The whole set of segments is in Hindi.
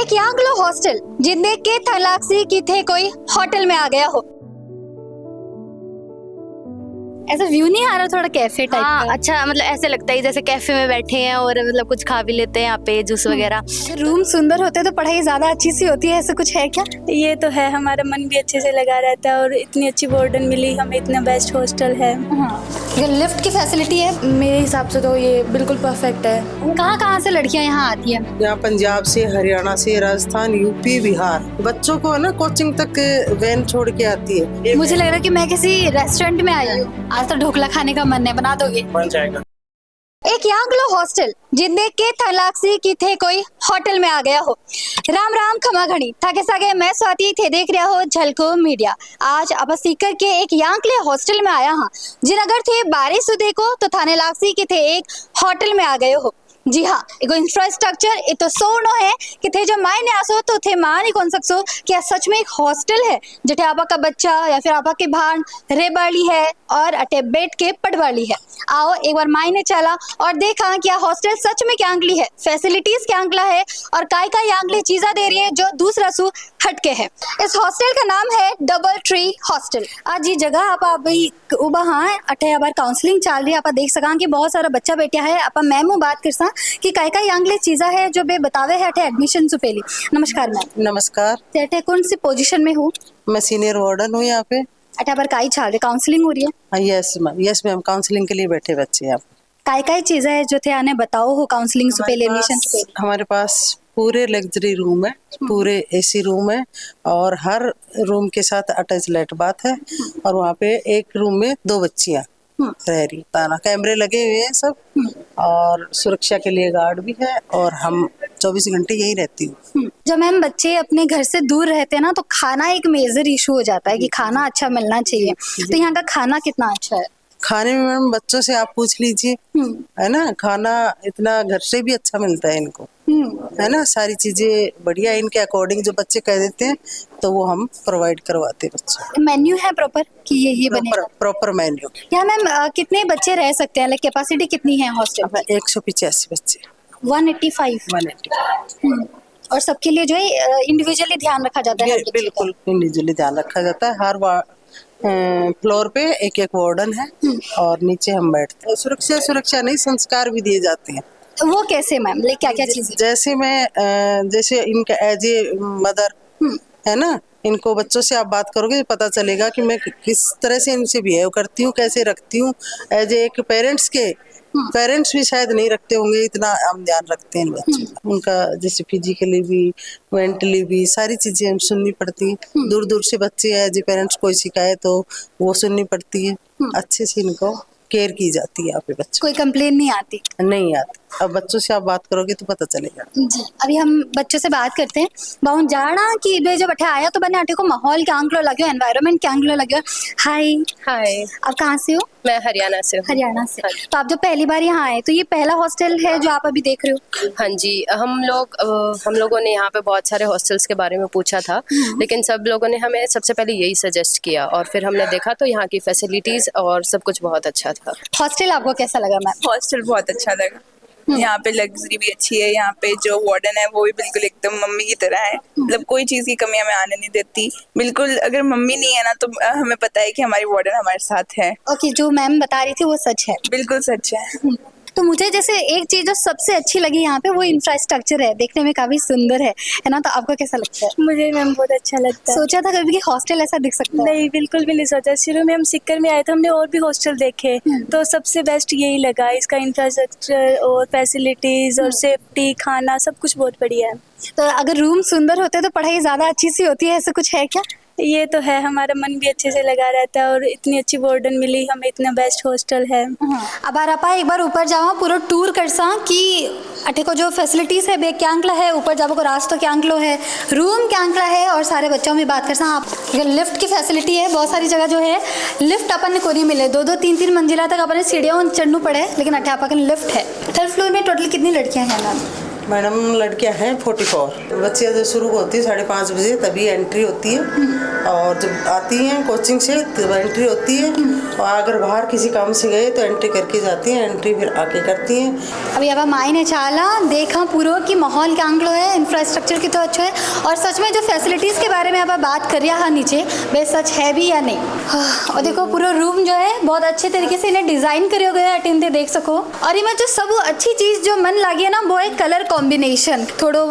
एक यांगलो हॉस्टल जिन देख के थलाक्सी की थे कोई होटल में आ गया हो। ऐसा व्यू नहीं आ रहा, थोड़ा कैफे टाइप हाँ का। अच्छा, मतलब ऐसे लगता है जैसे कैफे में बैठे हैं और मतलब कुछ खा भी लेते हैं यहाँ पे, जूस वगैरह। रूम सुंदर होते तो पढ़ाई ज्यादा अच्छी सी होती है, ऐसा कुछ है क्या? ये तो है, हमारा मन भी अच्छे से लगा रहता है और इतनी अच्छी वार्डन मिली हमें, इतना बेस्ट हॉस्टल है। ये लिफ्ट की फैसिलिटी है। मेरे हिसाब से तो ये बिल्कुल परफेक्ट है। कहाँ से लड़कियां यहाँ आती हैं? यहाँ पंजाब से, हरियाणा से, राजस्थान, यूपी, बिहार बच्चों को है ना कोचिंग तक वैन छोड़ के आती है। मुझे लग रहा है कि मैं किसी रेस्टोरेंट में आई हूँ। आज तो ढोकला खाने का मन है, बना दोगे? बन जाएगा। एक यांगलो हॉस्टल जिन देख के थलाक्सी की थे कोई होटल में आ गया हो। राम राम खमा घड़ी थाके सागे मैं स्वाति थे देख रहा हो झलको मीडिया। आज आप सीकर के एक यांगले हॉस्टल में आया हाँ, जिन अगर थे बारिश देखो तो थाने लाक्सी के थे एक होटल में आ गए हो। जी हाँ, एगो इंफ्रास्ट्रक्चर ये तो सोनो है कि थे जो मायने आसो तो थे मान ही कौन सकसो कि सच में एक हॉस्टल है जटे आपा का बच्चा या फिर आपा के भान रे बाली है और अटे बैठ के पढ़ वाली है। आओ एक बार मायने चला और देखा कि हॉस्टल सच में क्या अंगली है, फैसिलिटीज क्या अंगला है और काय यांगली चीजा दे रही है जो दूसरा सु हटके है। इस हॉस्टल का नाम है डबल ट्री हॉस्टल। आज ये जगह आप उबा हाँ अठे बार काउंसलिंग चल रही है, आप देख सका कि बहुत सारा बच्चा बैठा है। आप मैम बात कर सा कि काय यांगली चीजा है जो बे बतावे है अठे एडमिशन से पहले। नमस्कार मैम। नमस्कार। अठे कौन सी पोजीशन में हूँ? मैं सीनियर वार्डन हूँ यहाँ पे। अठे बार काई चल रही काउंसलिंग हो रही है? यस मैम, काउंसलिंग के लिए बैठे बच्चे यहाँ पे। काय चीजें है जो थे आने बताओ हो काउंसलिंग से पहले, एडमिशन से पहले? हमारे पास पूरे लग्जरी रूम है, पूरे एसी रूम है और हर रूम के साथ अटैच लेट बाथ है और वहाँ पे एक रूम में 2 बच्चियाँ रह रही। ताना कैमरे लगे हुए हैं सब और सुरक्षा के लिए गार्ड भी है और हम 24 घंटे यही रहती हूँ। जब मैम बच्चे अपने घर से दूर रहते हैं ना तो खाना एक मेजर इशू हो जाता है कि खाना अच्छा मिलना चाहिए। तो यहाँ का खाना कितना अच्छा है? खाने में मैम बच्चों से आप पूछ लीजिए, है ना, खाना इतना घर से भी अच्छा मिलता है इनको, है ना, सारी चीजें बढ़िया इनके अकॉर्डिंग जो बच्चे कह देते हैं तो वो हम प्रोवाइड करवाते हैं बच्चों। मेन्यू है प्रॉपर कि ये बनेगा? Proper menu. यहाँ मैम कितने बच्चे रह सकते हैं, लाइक कैपेसिटी कितनी है हॉस्टल? 185 बच्चे। 185। और सबके लिए जो है इंडिविजुअली ध्यान रखा जाता है? बिल्कुल इंडिविजुअली ध्यान रखा जाता है। हर फ्लोर पे एक वार्डन है और नीचे हम बैठते हैं। सुरक्षा नहीं, संस्कार भी दिए जाते हैं। वो कैसे मैम, लाइक क्या क्या चीजें? जैसे इनका एज ए मदर है ना, इनको बच्चों से आप बात करोगे पता चलेगा कि मैं किस तरह से इनसे बिहेव करती हूँ, कैसे रखती हूँ। एज एक पेरेंट्स भी शायद नहीं रखते होंगे, इतना हम ध्यान रखते हैं बच्चों का। उनका जैसे फिजिकली भी मेंटली भी सारी चीजें हम सुननी पड़ती हैं। दूर दूर से बच्चे एज ए पेरेंट्स कोई शिकायत हो वो सुननी पड़ती है। अच्छे से इनको केयर की जाती है यहाँ पे। बच्चों कोई कंप्लेन नहीं आती? नहीं आती। अब बच्चों से आप बात करोगे तो पता चलेगा। जी, अभी हम बच्चों से बात करते हैं। बहुत जाना कि बे जब अठे आया तो बने अठे को माहौल क्या अंगलो लगे, एनवायरनमेंट क्या अंगलो लगे। हाय। आप कहाँ से हो? मैं हरियाणा से हूँ। हरियाणा से। तो आप जब पहली बार यहाँ आए तो ये पहला हॉस्टल है जो आप अभी देख रहे हो? हाँ जी, हम लोगों ने यहाँ पे बहुत सारे हॉस्टल्स के बारे में पूछा था, लेकिन सब लोगों ने हमें सबसे पहले यही सजेस्ट किया और फिर हमने देखा तो यहाँ की फैसिलिटीज और सब कुछ बहुत अच्छा था। हॉस्टल आपको कैसा लगा मैम? हॉस्टल बहुत अच्छा लगा। यहाँ पे लग्जरी भी अच्छी है, यहाँ पे जो वार्डन है वो भी बिल्कुल एकदम मम्मी की तरह है। मतलब कोई चीज की कमी हमें आने नहीं देती बिल्कुल। अगर मम्मी नहीं है ना तो हमें पता है कि हमारी वार्डन हमारे साथ है। ओके, जो मैम बता रही थी वो सच है? बिल्कुल सच है। तो मुझे जैसे एक चीज जो सबसे अच्छी लगी यहाँ पे वो इंफ्रास्ट्रक्चर है, देखने में काफी सुंदर है ना? तो आपको कैसा लगता है? मुझे मैम बहुत अच्छा लगता है। सोचा था कभी कि हॉस्टल ऐसा दिख सकता है? नहीं, बिल्कुल भी नहीं सोचा। शुरू में हम सिक्कर में आए थे, हमने और भी हॉस्टल देखे तो सबसे बेस्ट यही लगा। इसका इंफ्रास्ट्रक्चर और फैसिलिटीज और सेफ्टी, खाना सब कुछ बहुत बढ़िया है। तो अगर रूम सुंदर होते तो पढ़ाई ज्यादा अच्छी सी होती है, ऐसा कुछ है क्या? ये तो है, हमारा मन भी अच्छे से लगा रहता है और इतनी अच्छी वार्डन मिली हमें, इतना बेस्ट हॉस्टल है। अब आप एक बार ऊपर जाओ पूरा टूर कर सा कि अठे को जो फैसिलिटीज है बे क्या अंकला है, ऊपर जाओ को रास्ता क्या अंकलो है, रूम क्या अंकला है और सारे बच्चों में बात कर सा। आप लिफ्ट की फैसिलिटी है, बहुत सारी जगह जो है लिफ्ट अपन को नहीं मिले, 2-2 3-3 मंजिला तक अपने सीढ़ियों चढ़ना पड़े, लेकिन अठे अपन लिफ्ट है। 3rd फ्लोर में टोटल कितनी लड़कियां हैं मैम? मैडम लड़कियां हैं 44। बच्चियां जो शुरू होती है 5:30 बजे तभी एंट्री होती है, और जब आती हैं कोचिंग से तब एंट्री होती है, और अगर बाहर किसी काम से गए तो एंट्री करके जाती हैं, एंट्री फिर आके करती हैं। अभी अब मायने चाला देखा पूरा कि माहौल कांगलो है, इंफ्रास्ट्रक्चर की तो अच्छा है, और सच में जो फैसिलिटीज़ के बारे में आप बात कर रहा है नीचे बे सच है भी या नहीं। और देखो पूरा रूम जो है बहुत अच्छे तरीके से इन्हें डिज़ाइन करो गया है, अटेंडे देख सको। और इनमें जो सब अच्छी चीज़ जो मन लगी है ना वो है कलर कॉम्बिनेशन, थोड़ो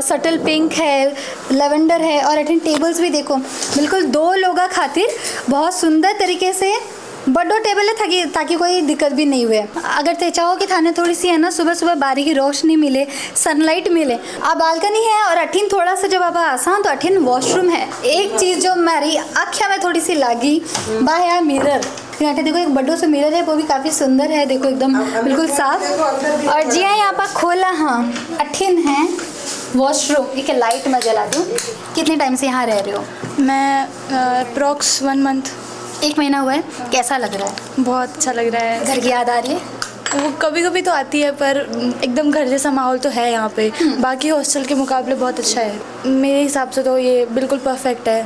सटल पिंक है, लेवेंडर है, और अटेंड टेबल्स भी देखो बिल्कुल 2 लोगों खातिर बहुत सुंदर तरीके से बड़ो टेबल है ताकि कोई दिक्कत भी नहीं हुए। अगर ते चाहो कि थाने थोड़ी सी है ना सुबह सुबह बारी की रोशनी मिले, सनलाइट मिले, अब बालकनी है और अठीन थोड़ा सा जब आप आसान तो अठीन वॉशरूम है। एक चीज़ जो मेरी आँखिया में थोड़ी सी लगी बा है मिरर। यहाँ देखो एक बड़ो सा मिरर है, वो भी काफ़ी सुंदर है, देखो एकदम बिल्कुल साफ। और जी हाँ यहाँ पर खोला, हाँ अठीन है वॉशरूम। एक लाइट में जला दूँ। कितने टाइम से यहाँ रह रहे हो? मैं अप्रॉक्स 1 मंथ। 1 महीना हुआ है। कैसा लग रहा है? बहुत अच्छा लग रहा है। घर की याद आ रही है? वो कभी कभी तो आती है, पर एकदम घर जैसा माहौल तो है यहाँ पे। बाकी हॉस्टल के मुकाबले बहुत अच्छा है मेरे हिसाब से, तो ये बिल्कुल परफेक्ट है।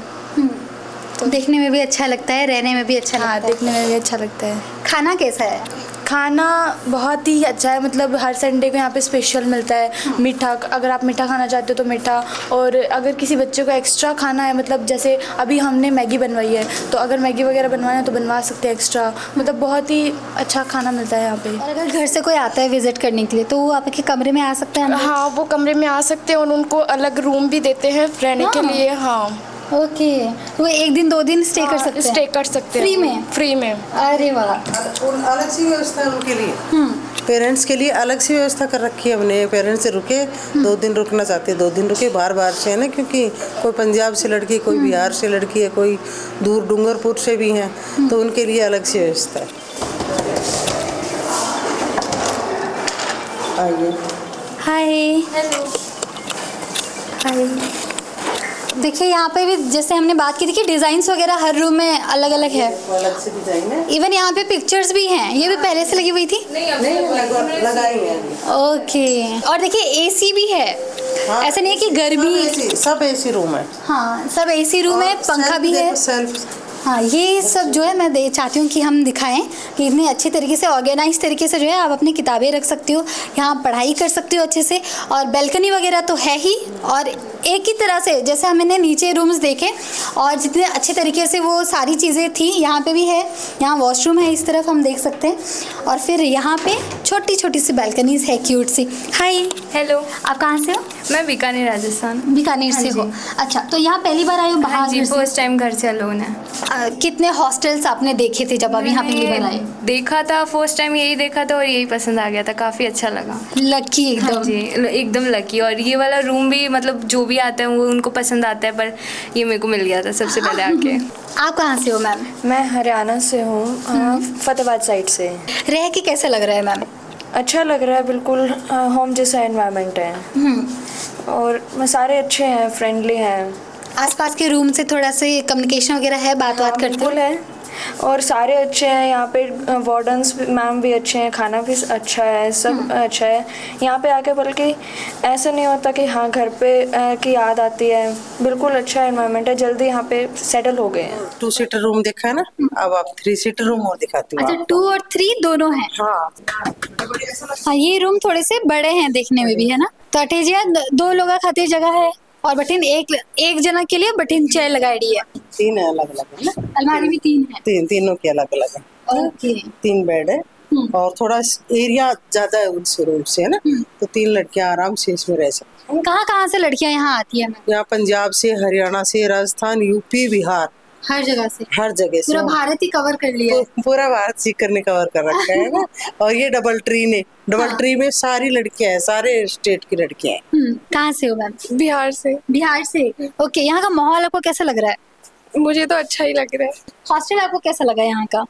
तो देखने में भी अच्छा लगता है, रहने में भी अच्छा लगता है। देखने में भी अच्छा लगता है। खाना कैसा है? खाना बहुत ही अच्छा है, मतलब हर संडे को यहाँ पे स्पेशल मिलता है। मीठा, अगर आप मीठा खाना चाहते हो तो मीठा, और अगर किसी बच्चे को एक्स्ट्रा खाना है, मतलब जैसे अभी हमने मैगी बनवाई है तो अगर मैगी वगैरह बनवाना है तो बनवा सकते हैं एक्स्ट्रा। मतलब बहुत ही अच्छा खाना मिलता है यहाँ पे। और अगर घर से कोई आता है विजिट करने के लिए तो वो आपके कमरे में आ सकते हैं? हाँ, वो कमरे में आ सकते हैं और उनको अलग रूम भी देते हैं रहने के लिए। हाँ ओके, वो 1 दिन 2 दिन स्टे कर सकते हैं? स्टे कर सकते हैं फ्री में? फ्री में। अरे वाह, अलग सी व्यवस्था है उनके लिए। पेरेंट्स के लिए अलग सी व्यवस्था कर रखी है हमने। पेरेंट्स से रुके 2 दिन रुकना चाहते 2 दिन रुके, बार से है ना, क्योंकि कोई पंजाब से लड़की, कोई बिहार से लड़की है, कोई दूर डूंगरपुर से भी हैं, तो उनके लिए अलग सी व्यवस्था है। आइए। हाय। हेलो। हाय। देखिए यहाँ पे भी जैसे हमने बात की थी कि डिज़ाइंस वगैरह हर रूम में अलग अलग है। अलग से डिजाइन है। इवन यहाँ पे पिक्चर्स भी हैं। ये भी पहले से लगी हुई थी? नहीं लगाई है। ओके। और देखिए एसी भी है। हाँ, ऐसा नहीं है कि गर्मी। सब एसी रूम है। हाँ सब एसी रूम है, पंखा भी है। हाँ ये सब जो है मैं चाहती हूँ कि हम दिखाएं कि इतने अच्छे तरीके से ऑर्गेनाइज तरीके से जो है आप अपनी किताबें रख सकती हो, यहाँ पढ़ाई कर सकती हो अच्छे से, और बैल्कनी वगैरह तो है ही। और एक ही तरह से जैसे हमने नीचे रूम्स देखे और जितने अच्छे तरीके से वो सारी चीज़ें थी यहाँ पे भी है। यहाँ वॉशरूम है, इस तरफ हम देख सकते हैं, और फिर यहाँ पे छोटी छोटी सी बैल्कनीज है क्यूट सी। हाय। हेलो, आप कहाँ से हो? मैं बीकानेर राजस्थान। बीकानेर से हो? अच्छा, तो यहाँ पहली बार आए हो हाँ जी, बाहर से? फर्स्ट टाइम घर से अलोन है। कितने हॉस्टल्स आपने देखे थे जब आप यहाँ पहली बार आए? देखा था, फर्स्ट टाइम यही देखा था और यही पसंद आ गया था, काफ़ी अच्छा लगा। लकी हाँ एकदम। जी, एकदम लकी। और ये वाला रूम भी मतलब जो भी आते हैं वो उनको पसंद आता है, पर ये मेरे को मिल गया था सबसे पहले आके। आप कहाँ से हो मैम? मैं हरियाणा से हूँ, फतेहाबाद साइड से। रह के कैसा लग रहा है मैम? अच्छा लग रहा है, बिल्कुल होम जैसा एनवायरनमेंट है। और सारे अच्छे हैं, फ्रेंडली हैं। आसपास के रूम से थोड़ा से कम्युनिकेशन वगैरह है, बात करते बिल्कुल है, और सारे अच्छे हैं यहाँ पे। वार्डन्स मैम भी अच्छे हैं, खाना भी अच्छा है, सब अच्छा है यहाँ पे आके। बल्कि ऐसा नहीं होता कि हाँ घर पे की याद आती है। बिल्कुल अच्छा एनवायरनमेंट है, जल्दी यहाँ पे सेटल हो गए हैं। 2 सीटर रूम देखा है ना, अब आप 3 सीटर रूम और दिखाती हूँ। अच्छा 2 और 3 दोनों हैं? हाँ ये रूम थोड़े से बड़े हैं देखने में भी, है ना? तो अटेजिया 2 लोगों खातिर जगह है, और बटिन एक जना के लिए बटिन चेयर लगाई है। 3 है अलग अलग है ना, अलमारी भी 3 है? तीनों के अलग अलग है। ओके। 3 बेड है, और थोड़ा एरिया ज्यादा है उनसे रूम से, है ना, तो 3 लड़कियां आराम से इसमें रह सकती हैं। कहाँ से लड़कियाँ यहाँ आती है? यहाँ पंजाब से, हरियाणा से, राजस्थान, यूपी, बिहार, हर जगह से? हर जगह से। पूरा भारत ही कवर कर लिया है। पूरा भारत सीकर ने कवर कर रखा है ना। और ये डबल ट्री में सारी लड़कियां हैं, सारे स्टेट की लड़कियां हैं। कहाँ से हो मैम? बिहार से। बिहार से। ओके, यहाँ का माहौल आपको कैसा लग रहा है? मुझे तो अच्छा ही लग रहा है। हॉस्टल आपको कैसा लगा यहाँ का?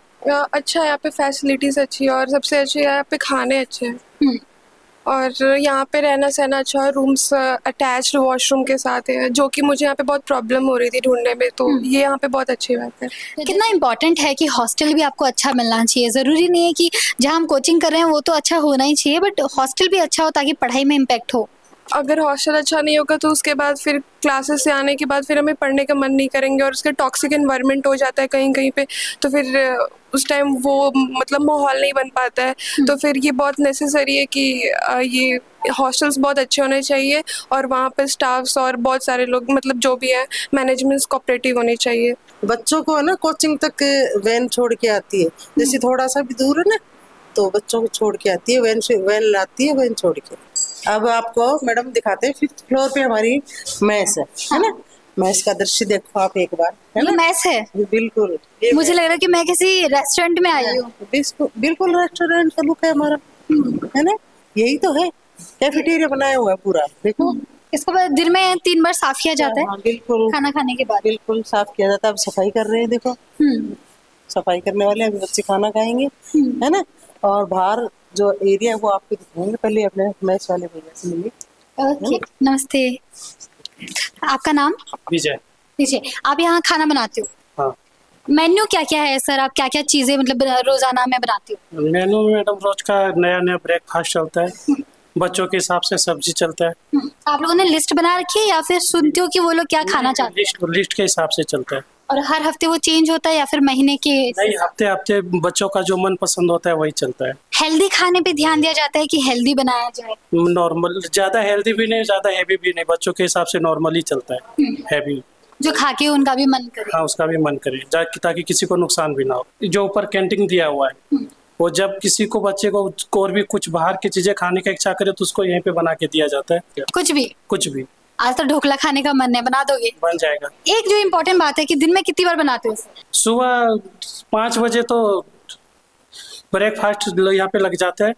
अच्छा है, यहाँ पे फैसिलिटीज अच्छी है, और सबसे अच्छी है यहाँ पे खाने अच्छे हैं, और यहाँ पे रहना सहना अच्छा है। रूम्स अटैच्ड वॉशरूम के साथ है, जो कि मुझे यहाँ पे बहुत प्रॉब्लम हो रही थी ढूंढने में, तो ये यहाँ पे बहुत अच्छी बात है। कितना इम्पोर्टेंट है कि हॉस्टल भी आपको अच्छा मिलना चाहिए। ज़रूरी नहीं है कि जहाँ हम कोचिंग कर रहे हैं वो तो अच्छा होना ही चाहिए, बट हॉस्टल भी अच्छा हो ताकि पढ़ाई में इम्पैक्ट हो। अगर हॉस्टल अच्छा नहीं होगा तो उसके बाद फिर क्लासेस से आने के बाद फिर हमें पढ़ने का मन नहीं करेंगे और उसका टॉक्सिक एनवायरनमेंट हो जाता है कहीं कहीं पे, तो फिर उस टाइम वो मतलब माहौल नहीं बन पाता है। तो फिर ये बहुत नेसेसरी है कि ये हॉस्टल्स बहुत अच्छे होने चाहिए और वहाँ पे स्टाफ्स और बहुत सारे लोग मतलब जो भी है मैनेजमेंट्स कोऑपरेटिव होनी चाहिए। बच्चों को है ना कोचिंग तक वैन छोड़ के आती है, जैसे थोड़ा सा भी दूर है ना तो बच्चों को छोड़ के आती है, वैन लाती है, वैन छोड़ के। अब आपको मैडम दिखाते हैं 5th फ्लोर पे हमारी मैस है ना। मैस का दृश्य देखो आप एक बार, है ना। मैस है, बिल्कुल मुझे लग रहा है कि मैं किसी रेस्टोरेंट में आई हूँ। बिल्कुल रेस्टोरेंट का लुक है हमारा, है ना। यही तो है, कैफेटेरिया बनाया हुआ है पूरा, देखो। इसको बाद दिन में 3 बार साफ किया जाता है। हाँ, बिल्कुल खाना खाने के बाद बिल्कुल साफ किया जाता है। अब सफाई कर रहे हैं, देखो सफाई करने वाले अभी बच्चे खाना खाएंगे, है ना। और बाहर जो एरिया है वो आपको दिखाएंगे, पहले अपने मैच वाले भैया से मिलिए। ओके, नमस्ते, आपका नाम? विजय। विजय, आप यहाँ खाना बनाते हो? हाँ। मेन्यू क्या क्या है सर? आप क्या क्या चीजें मतलब रोजाना में बनाती हो? मेनू में मैडम रोज का नया नया ब्रेकफास्ट चलता है, बच्चों के हिसाब से सब्जी चलता है। आप लोगों ने लिस्ट बना रखी है या फिर सुनते हो कि वो लोग क्या खाना चाहते हैं? लिस्ट के हिसाब से चलता है। और हर हफ्ते वो चेंज होता है या फिर महीने के? नहीं, हफ्ते हफ्ते बच्चों का जो मन पसंद होता है वही चलता है। हेल्दी खाने पे ध्यान दिया जाता है कि हेल्दी बनाया जाए? नॉर्मल, ज्यादा हेल्दी भी नहीं, ज्यादा हैवी भी नहीं, बच्चों के हिसाब से नॉर्मल ही चलता है। हैवी जो खा के उनका भी मन करे। हाँ, उसका भी मन करे, ताकि किसी को नुकसान भी ना हो। जो ऊपर कैंटीन दिया हुआ है, वो जब किसी को बच्चे को और भी कुछ बाहर की चीजें खाने का इच्छा करे तो उसको यहीं पे बना के दिया जाता है। कुछ भी। आज तो ढोकला खाने का मन है, बना दोगे? बन जाएगा। एक जो इम्पोर्टेंट बात है कि दिन में कितनी बार बनाते हो? सुबह 5 बजे तो ब्रेकफास्ट यहाँ पे लग जाता है,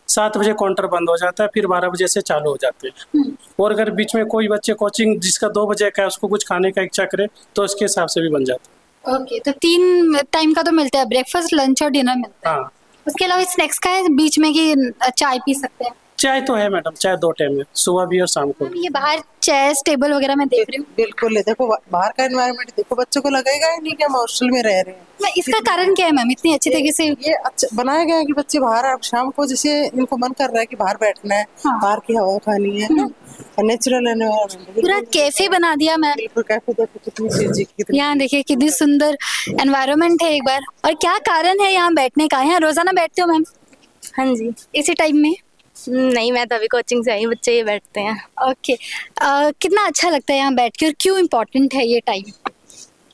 7 बजे काउंटर बंद हो जाता है, फिर 12 बजे से चालू हो जाते हैं। और अगर बीच में कोई बच्चे कोचिंग जिसका 2 बजे का है उसको कुछ खाने का इच्छा करे तो उसके हिसाब से भी बन जाता है। ओके, तो 3 टाइम का तो मिलता है, ब्रेकफास्ट, लंच और डिनर मिलता है। हाँ। उसके अलावा स्नैक्स का है बीच में कि चाय पी सकते हैं? चाय तो है मैडम, चाय 2 टाइम है, सुबह भी और शाम को भी। ये बाहर चेयर्स टेबल वगैरह मैं देख रही हूँ। बिल्कुल है, देखो बाहर का एनवायरनमेंट देखो, बच्चों को लगेगा ही नहीं कि हम हॉस्टल में रह रहे हैं। इसका कारण क्या है मैम, इतनी अच्छी तरीके से ये अच्छा बनाया गया है कि बच्चे बाहर अब शाम को जैसे इनको मन कर रहा है कि बाहर बैठना है, बाहर की हवा खानी है ना, नेचुरल एनवायरनमेंट। पूरा कैफे बना दिया मैम। बिल्कुल कैफे, देखो कितनी चीजें, कितनी यहाँ देखिए कितनी सुंदर एनवायरनमेंट है एक बार। और क्या कारण है यहाँ बैठने का? यहाँ रोजाना बैठते हो मैम? हाँ जी। इसी टाइम में? नहीं, मैं तो अभी कोचिंग से आई, बच्चे ये बैठते हैं। ओके, कितना अच्छा लगता है यहाँ बैठ के और क्यों इम्पोर्टेंट है ये टाइम?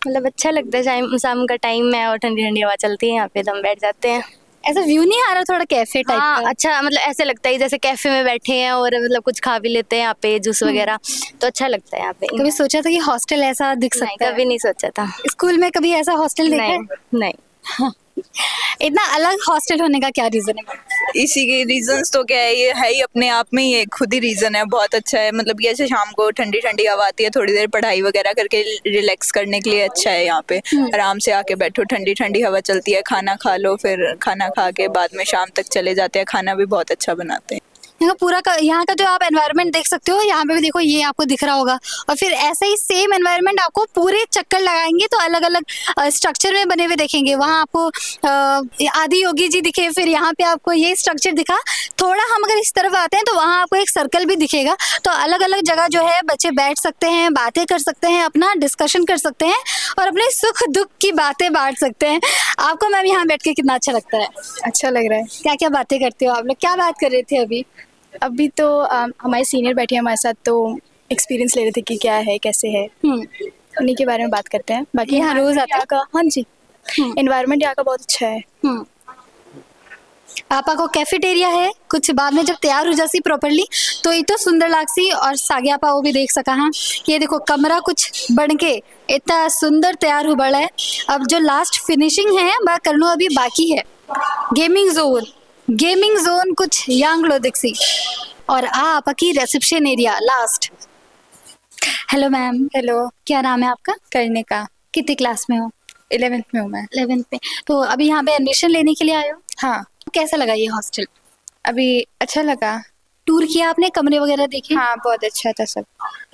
मतलब अच्छा लगता है, शाम का टाइम है और ठंडी ठंडी हवा चलती है यहाँ पे, तो हम बैठ जाते हैं। ऐसा व्यू नहीं आ रहा थोड़ा कैफे टाइप हाँ, का? अच्छा, मतलब ऐसे लगता है जैसे कैफे में बैठे हैं और मतलब कुछ खा भी लेते हैं यहाँ पे, जूस वगैरह, तो अच्छा लगता है यहाँ पे। कभी सोचा था कि हॉस्टल ऐसा दिख नहीं, सकता है? कभी नहीं सोचा था। स्कूल में कभी ऐसा हॉस्टल देखा है? नहीं। इतना अलग हॉस्टल होने का क्या रीजन है? इसी के रीजंस तो क्या है, ये है ही अपने आप में, ये खुद ही रीजन है, बहुत अच्छा है। मतलब ये ऐसे शाम को ठंडी ठंडी हवा आती है, थोड़ी देर पढ़ाई वगैरह करके रिलैक्स करने के लिए अच्छा है। यहाँ पे आराम से आके बैठो, ठंडी ठंडी हवा चलती है, खाना खा लो, फिर खाना खा के बाद में शाम तक चले जाते हैं। खाना भी बहुत अच्छा बनाते हैं। यहाँ का जो आप एनवायरनमेंट देख सकते हो, यहाँ पे भी देखो, ये आपको दिख रहा होगा। और फिर ऐसा ही सेम एनवायरनमेंट आपको पूरे चक्कर लगाएंगे तो अलग अलग स्ट्रक्चर में बने हुए देखेंगे। वहाँ आपको आदि योगी जी दिखे, फिर यहाँ पे आपको ये स्ट्रक्चर दिखा। थोड़ा हम अगर इस तरफ आते हैं तो वहाँ आपको एक सर्कल भी दिखेगा। तो अलग अलग जगह जो है बच्चे बैठ सकते हैं, बातें कर सकते हैं, अपना डिस्कशन कर सकते हैं और अपने सुख दुख की बातें बांट सकते हैं। आपको मैम यहाँ बैठ के कितना अच्छा लगता है? अच्छा लग रहा है। क्या क्या बातें करते हो आप लोग? क्या बात कर रहे थे अभी तो हमारे सीनियर बैठे हैं हमारे साथ, तो एक्सपीरियंस ले रहे थे कि क्या है, कैसे है, उन्हीं के बारे में बात करते हैं। बाकी यहाँ रोज आता का, हाँ जी, एनवायरनमेंट यहाँ का बहुत अच्छा है। पापा को कैफेटेरिया है, कुछ बाद में जब तैयार हो जासी प्रॉपरली तो ये तो सुंदर लागसी। और सागे आपा वो भी देख सका हाँ, ये देखो कमरा कुछ बन के इतना सुंदर तैयार हो बड़ा है। अब जो लास्ट फिनिशिंग है वह करना अभी बाकी है। गेमिंग जोन कुछ यांग लो दिखसी। और आपा की reception area last. Hello ma'am. Hello, क्या नाम है आपका? करने का। कितनी क्लास में हो? 11th में हूँ मैं। 11th में। तो अभी यहाँ पे एडमिशन लेने के लिए आए हो? हाँ। कैसा लगा ये हॉस्टल? अभी अच्छा लगा। टूर किया आपने, कमरे वगैरह देखे? हाँ, बहुत अच्छा था सब।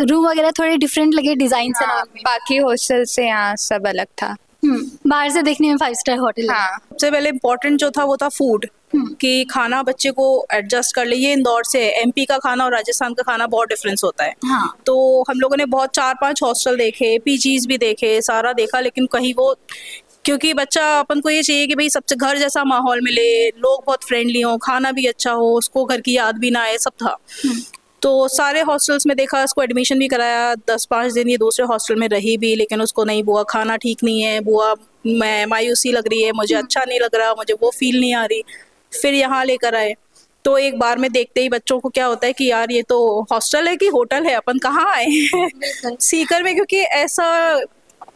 रूम वगैरह थोड़े डिफरेंट लगे डिजाइन से? हाँ, बाकी हॉस्टल से यहाँ सब अलग था। बाहर से देखने में 5 स्टार होटल। हाँ, सबसे पहले इम्पोर्टेंट जो था वो था फूड। कि खाना बच्चे को एडजस्ट कर ले। ये इंदौर से है, एमपी का खाना और राजस्थान का खाना बहुत डिफरेंस होता है। हाँ। तो हम लोगों ने बहुत 4-5 हॉस्टल देखे, पीजीज भी देखे, सारा देखा, लेकिन कहीं वो, क्योंकि बच्चा अपन को ये चाहिए कि भाई सबसे घर जैसा माहौल मिले, लोग बहुत फ्रेंडली हों, खाना भी अच्छा हो, उसको घर की याद भी ना आए, सब था। तो सारे हॉस्टल्स में देखा, उसको एडमिशन भी कराया, 10-5 दिन ये दूसरे हॉस्टल में रही भी, लेकिन उसको नहीं, बुआ खाना ठीक नहीं है, बुआ मैं मायूसी लग रही है, मुझे अच्छा नहीं लग रहा, मुझे वो फील नहीं आ रही। फिर यहाँ लेकर आए तो एक बार में देखते ही बच्चों को क्या होता है कि यार ये तो हॉस्टल है कि होटल है, अपन कहाँ आए हैं सीकर में, क्योंकि ऐसा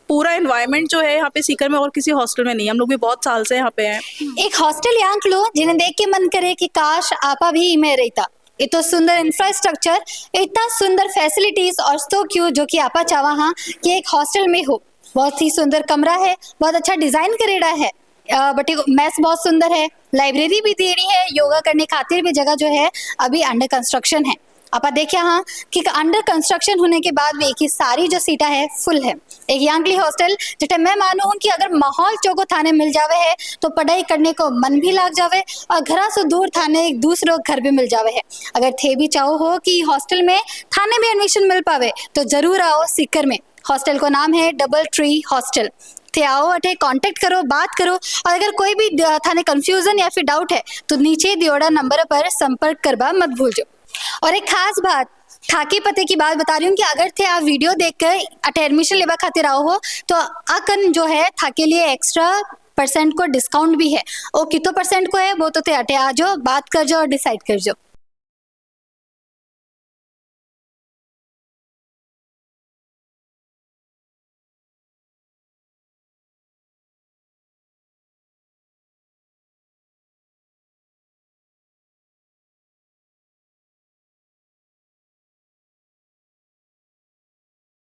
पूरा एनवायरनमेंट जो है यहाँ पे सीकर में और किसी हॉस्टल में नहीं। हम लोग भी बहुत साल से यहाँ पे हैं। एक हॉस्टल यांक लो जिन्हें देख के मन करे कि काश आपा भी में रहता। इतना सुंदर इंफ्रास्ट्रक्चर, इतना सुंदर फैसिलिटीज और सो क्यों जो कि आपा चावा हाँ कि एक हॉस्टल में हो। बहुत ही सुंदर कमरा है, बहुत अच्छा डिजाइन करेड़ा है, बट मैस बहुत सुंदर है, लाइब्रेरी भी दे रही है, योगा करने खातिर भी जगह जो है अभी अंडर कंस्ट्रक्शन है। आप देखिए हाँ कि अंडर कंस्ट्रक्शन होने के बाद भी कि सारी जो सीटा है फुल है। एक यांगली हॉस्टल जिसे मैं मानू हूँ कि अगर माहौल चौको थाने मिल जावे है तो पढ़ाई करने को मन भी लाग जावे और घरा से दूर थाने एक दूसरे घर भी मिल जावे है। अगर थे भी चाहो हो कि हॉस्टल में थाने में एडमिशन मिल पावे तो जरूर आओ सीकर में। हॉस्टल को नाम है डबल ट्री हॉस्टल। थे आओ अटे कांटेक्ट करो, बात करो, और अगर कोई भी थाने कंफ्यूजन या फिर डाउट है तो नीचे दियोड़ा नंबर पर संपर्क करवा मत भूल जाओ। और एक खास बात, ठाके पते की बात बता रही हूँ कि अगर थे आप वीडियो देखकर अटे एडमिशन लेवा खातिर आओ हो तो अकन जो है थाके लिए एक्स्ट्रा % को डिस्काउंट भी है। वो कितो % को है वो तो थे अटे आ जाओ, बात कर जाओ और डिसाइड कर जाओ।